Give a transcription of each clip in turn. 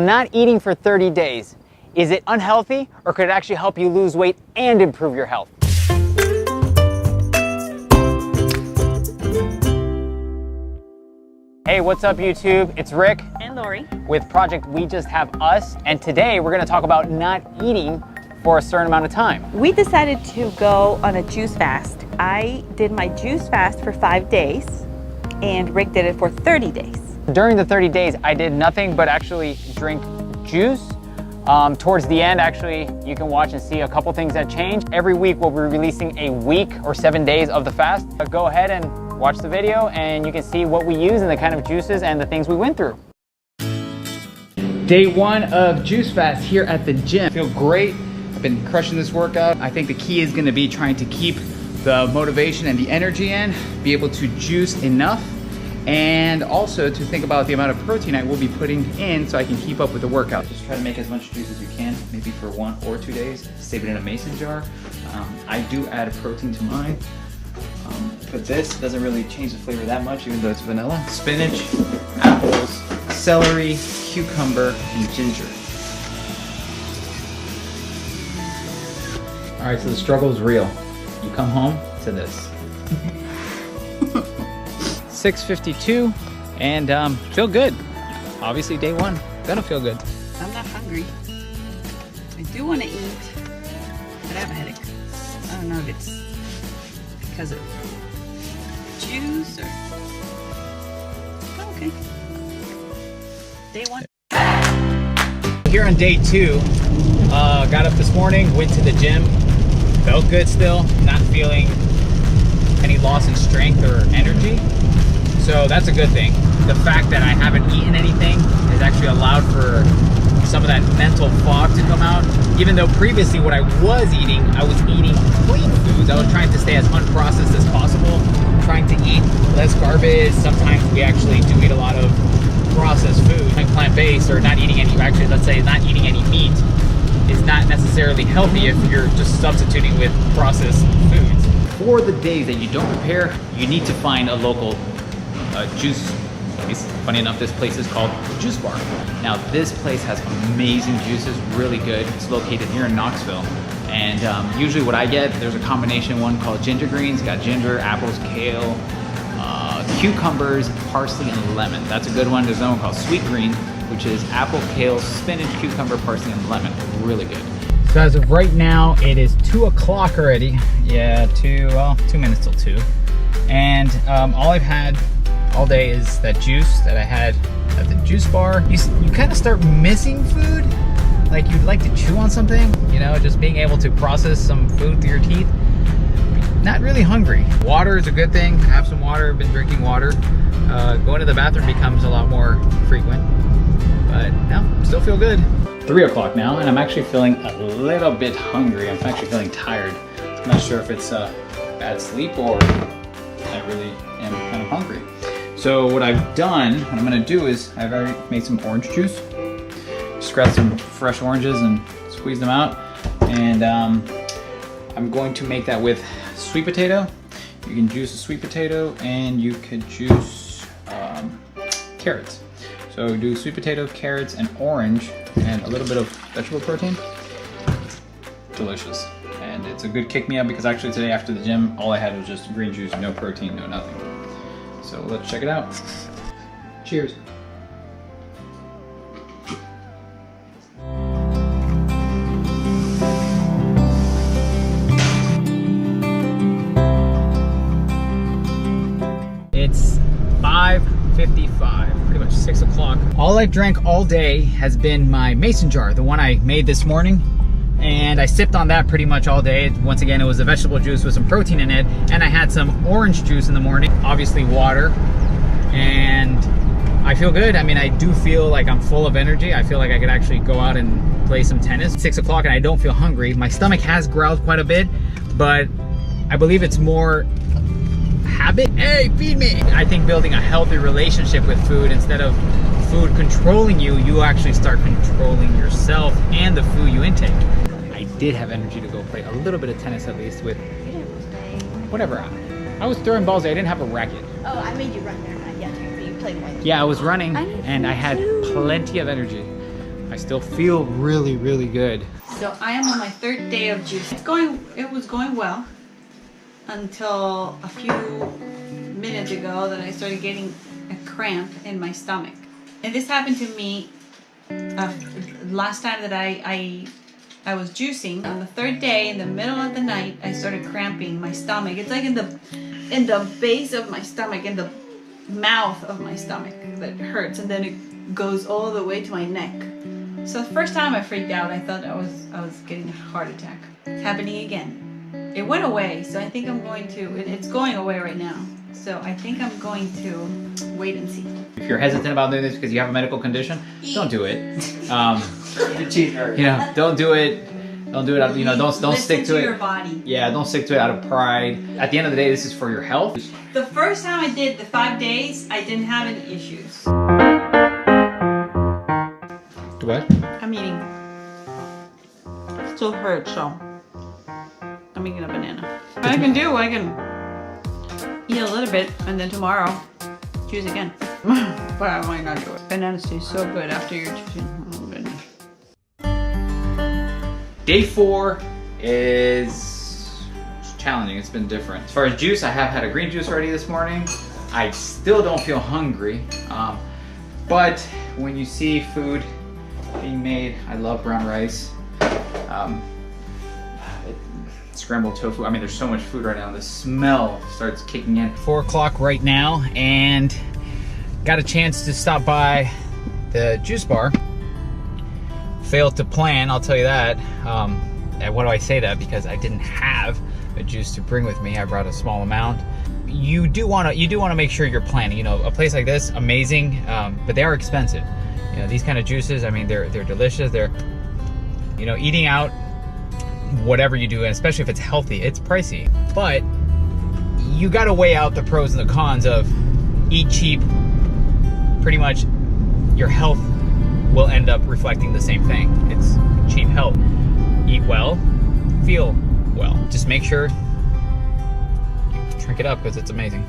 Not eating for 30 days, is it unhealthy or could it actually help you lose weight and improve your health? Hey, what's up YouTube? It's Rick and Lori with Project We Just Have Us, and today we're going to talk about not eating for a certain amount of time. We decided to go on a juice fast. I did my juice fast for 5 days and Rick did it for 30 days. During the 30 days, I did nothing but actually drink juice. Towards the end, actually, you can watch and see a couple things that change. Every week, we'll be releasing a week or 7 days of the fast. Go ahead and watch the video and you can see what we use and the kind of juices and the things we went through. Day 1 of juice fast here at the gym. I feel great. I've been crushing this workout. I think the key is gonna be trying to keep the motivation and the energy in, be able to juice enough, and also to think about the amount of protein I will be putting in so I can keep up with the workout. Just try to make as much juice as you can, maybe for 1 or 2 days. Save it in a mason jar. I do add a protein to mine, but this doesn't really change the flavor that much, even though it's vanilla. Spinach, apples, celery, cucumber, and ginger. All right, so the struggle is real. You come home to this. 6:52 and feel good. Obviously day 1, gonna feel good. I'm not hungry. I do want to eat, but I have a headache. I don't know if it's because of juice or... Oh, okay. Day 1. Here on day 2, got up this morning, went to the gym, felt good still, not feeling any loss in strength or energy. So that's a good thing. The fact that I haven't eaten anything has actually allowed for some of that mental fog to come out. Even though previously what I was eating clean foods. I was trying to stay as unprocessed as possible, trying to eat less garbage. Sometimes we actually do eat a lot of processed food. Like plant-based or not eating any, actually let's say not eating any meat is not necessarily healthy if you're just substituting with processed foods. For the days that you don't prepare, you need to find a local juice place. Funny enough, this place is called Juice Bar. Now this place has amazing juices, really good. It's located here in Knoxville. And usually what I get, there's a combination one called ginger greens. Got ginger, apples, kale, cucumbers, parsley, and lemon. That's a good one. There's another one called sweet green, which is apple, kale, spinach, cucumber, parsley, and lemon. Really good. So as of right now, it is 2 o'clock already. Yeah, 2 minutes till 2. And all I've had all day is that juice that I had at the juice bar. You kind of start missing food. Like you'd like to chew on something, you know, just being able to process some food through your teeth. Not really hungry. Water is a good thing. Have some water, I've been drinking water. Going to the bathroom becomes a lot more frequent. But no, still feel good. 3 o'clock now, and I'm actually feeling a little bit hungry. I'm actually feeling tired. I'm not sure if it's bad sleep or I really am kind of hungry. So what I've done, what I'm gonna do is I've already made some orange juice. Just grab some fresh oranges and squeeze them out. And I'm going to make that with sweet potato. You can juice a sweet potato and you could juice carrots. So do sweet potato, carrots, and orange, and a little bit of vegetable protein. Delicious. And it's a good kick-me-up because actually today after the gym, all I had was just green juice, no protein, no nothing. So let's check it out. Cheers. It's 5:55, pretty much 6 o'clock. All I've drank all day has been my mason jar, the one I made this morning. And I sipped on that pretty much all day. Once again, it was a vegetable juice with some protein in it. And I had some orange juice in the morning, obviously water. And I feel good. I mean, I do feel like I'm full of energy. I feel like I could actually go out and play some tennis. 6 o'clock and I don't feel hungry. My stomach has growled quite a bit, but I believe it's more habit. Hey, feed me. I think building a healthy relationship with food, instead of food controlling you, you actually start controlling yourself and the food you intake. I did have energy to go play a little bit of tennis, at least with whatever. I was throwing balls. I didn't have a racket. Oh, I made you run there. Yeah, you played one. Yeah, I was running and I had plenty of energy. I still feel really, really good. So I am on my 3rd day of juice. It was going well until a few minutes ago that I started getting a cramp in my stomach. And this happened to me last time that I was juicing. On the 3rd day, in the middle of the night, I started cramping my stomach. It's like in the base of my stomach, in the mouth of my stomach that hurts, and then it goes all the way to my neck. So the first time I freaked out, I thought I was getting a heart attack. It's happening again. It went away, so I think I'm going to, it's going away right now. So I think I'm going to wait and see. If you're hesitant about doing this because you have a medical condition, don't do it. You know, don't do it. Don't do it. You know, don't stick to it. Your body. Yeah, don't stick to it out of pride. At the end of the day, this is for your health. The first time I did the 5 days, I didn't have any issues. What? I'm eating. Still hurts, so I'm eating a banana. What I can do, I can eat a little bit and then tomorrow choose again. But I might not do it. Bananas taste so good after you're choosing. Oh goodness. Day 4 is challenging. It's been different. As far as juice, I have had a green juice already this morning. I still don't feel hungry. But when you see food being made, I love brown rice. Scrambled tofu. I mean, there's so much food right now. The smell starts kicking in. 4 o'clock right now, and got a chance to stop by the juice bar. Failed to plan, I'll tell you that. And why do I say that? Because I didn't have a juice to bring with me. I brought a small amount. You do want to make sure you're planning. You know, a place like this, amazing, but they are expensive. You know, these kind of juices, I mean, they're delicious. They're, you know, eating out, whatever you do, and especially if it's healthy, it's pricey. But you got to weigh out the pros and the cons of eat cheap. Pretty much your health will end up reflecting the same thing. It's cheap health. Eat well, feel well. Just make sure you drink it up because it's amazing.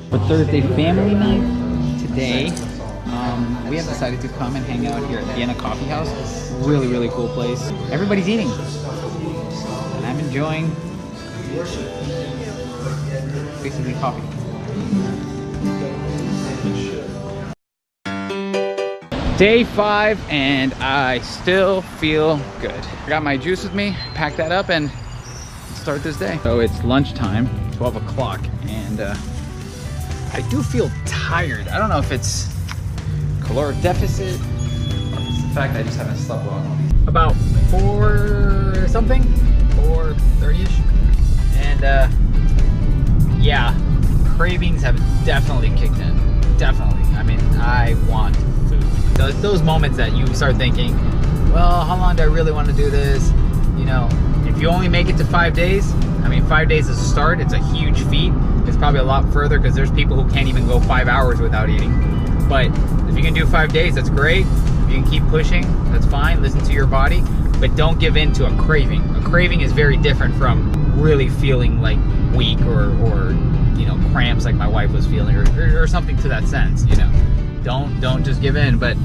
For Thursday family night today, we have decided to come and hang out here at Vienna Coffee House. Really, really cool place. Everybody's eating, and I'm enjoying basically coffee. Day 5, and I still feel good. I got my juice with me, pack that up, and start this day. So it's lunchtime, 12 o'clock, and I do feel tired. I don't know if it's caloric deficit or if it's the fact I just haven't slept well. About 4 something, 4:30ish, and yeah, cravings have definitely kicked in. Definitely. I mean, I want food. So it's those moments that you start thinking, well, how long do I really want to do this? You know, if you only make it to 5 days, I mean, 5 days is a start. It's a huge feat. It's probably a lot further because there's people who can't even go 5 hours without eating. But if you can do 5 days, that's great. If you can keep pushing, that's fine. Listen to your body, but don't give in to a craving. A craving is very different from really feeling like weak or you know, cramps like my wife was feeling, or something to that sense. You know, don't just give in. But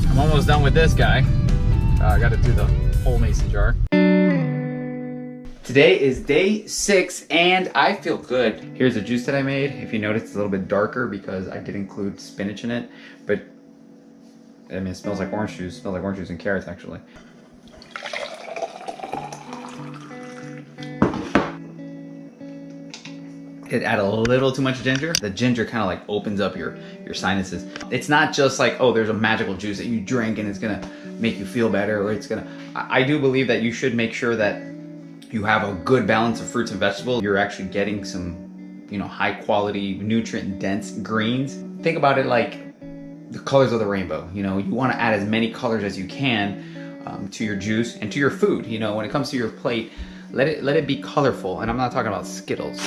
I'm almost done with this guy. I got to do the whole mason jar. Today is day 6 and I feel good. Here's the juice that I made. If you notice, it's a little bit darker because I did include spinach in it, but I mean, it smells like orange juice. It smells like orange juice and carrots, actually. It add a little too much ginger. The ginger kind of like opens up your sinuses. It's not just like, oh, there's a magical juice that you drink and it's gonna make you feel better, or it's gonna, I do believe that you should make sure that you have a good balance of fruits and vegetables. You're actually getting some, you know, high quality, nutrient dense greens. Think about it like the colors of the rainbow. You know, you want to add as many colors as you can to your juice and to your food. You know, when it comes to your plate, let it be colorful. And I'm not talking about Skittles.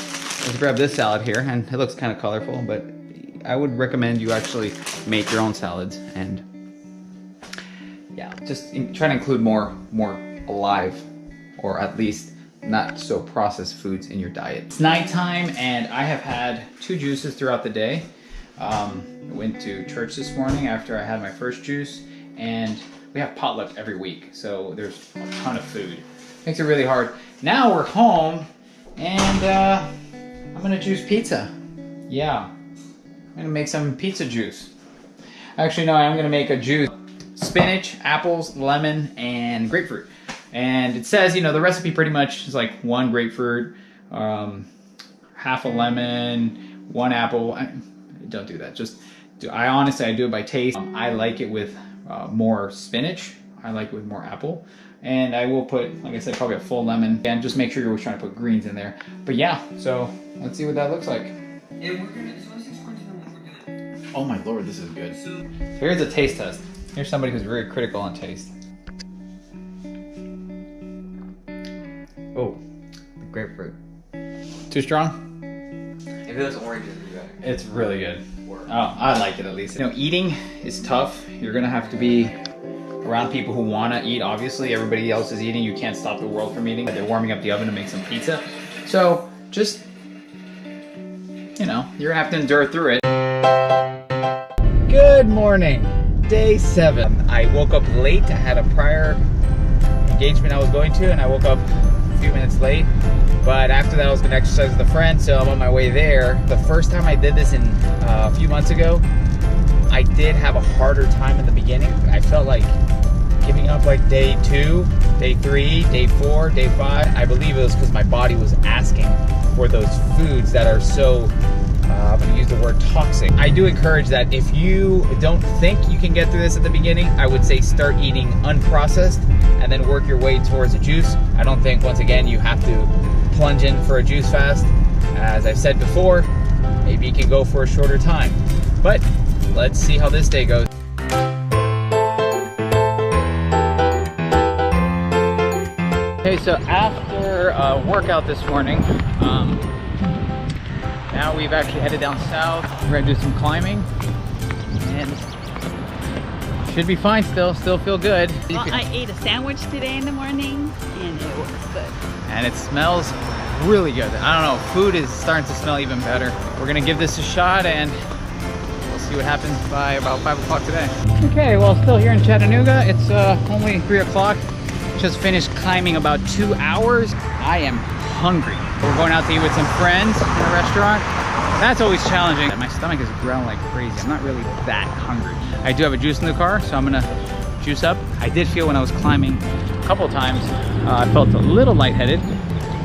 Let's grab this salad here, and it looks kind of colorful, but I would recommend you actually make your own salads. And yeah, just try to include more alive, or at least not so processed foods in your diet. It's nighttime and I have had 2 juices throughout the day. Went to church this morning after I had my first juice, and we have potluck every week, so there's a ton of food. Makes it really hard. Now we're home and I'm gonna juice pizza. Yeah, I'm gonna make some pizza juice. Actually, no, I'm gonna make a juice. Spinach, apples, lemon, and grapefruit. And it says, you know, the recipe pretty much is like 1 grapefruit, half a lemon, 1 apple. Don't do that. Just I honestly do it by taste. I like it with more spinach. I like it with more apple. And I will put, like I said, probably a full lemon. And just make sure you're always trying to put greens in there. But yeah, so let's see what that looks like. Oh my lord, this is good. Here's a taste test. Here's somebody who's very critical on taste. Oh, the grapefruit. Too strong? If it was orange, it'd be better. It's really good. Oh, I like it at least. You know, eating is tough. You're gonna have to be around people who wanna eat. Obviously, everybody else is eating. You can't stop the world from eating. They're warming up the oven to make some pizza. So just, you know, you're gonna have to endure through it. Good morning, day 7. I woke up late. I had a prior engagement I was going to, and I woke up a few minutes late. But after that, I was gonna exercise with a friend, so I'm on my way there. The first time I did this a few months ago, I did have a harder time in the beginning. I felt like giving up like day 2, day 3, day 4, day 5. I believe it was because my body was asking for those foods that are so, I'm gonna use the word toxic. I do encourage that if you don't think you can get through this at the beginning, I would say start eating unprocessed and then work your way towards a juice. I don't think, once again, you have to plunge in for a juice fast. As I've said before, maybe you can go for a shorter time. But let's see how this day goes. Okay, so after a workout this morning, now we've actually headed down south. We're gonna do some climbing, and should be fine still feel good. Well, I ate a sandwich today in the morning, and it was good. And it smells really good. I don't know, food is starting to smell even better. We're gonna give this a shot, and we'll see what happens by about 5 o'clock today. Okay, well, still here in Chattanooga. It's only 3 o'clock. Just finished climbing about 2 hours. I am hungry. We're going out to eat with some friends in a restaurant. That's always challenging. My stomach is growling like crazy. I'm not really that hungry. I do have a juice in the car, so I'm gonna juice up. I did feel when I was climbing a couple times, I felt a little lightheaded.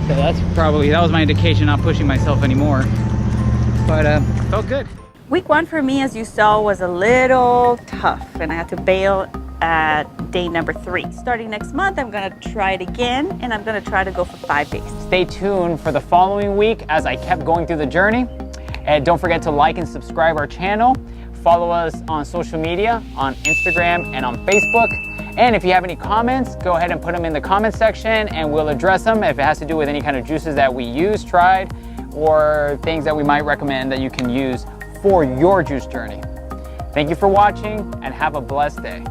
So that was my indication, not pushing myself anymore. But felt good. Week 1 for me, as you saw, was a little tough, and I had to bail at day number 3. Starting next month, I'm gonna try it again, and I'm gonna try to go for 5 days. Stay tuned for the following week as I kept going through the journey. And don't forget to like and subscribe our channel. Follow us on social media, on Instagram and on Facebook. And if you have any comments, go ahead and put them in the comment section and we'll address them if it has to do with any kind of juices that we use, tried, or things that we might recommend that you can use for your juice journey. Thank you for watching and have a blessed day.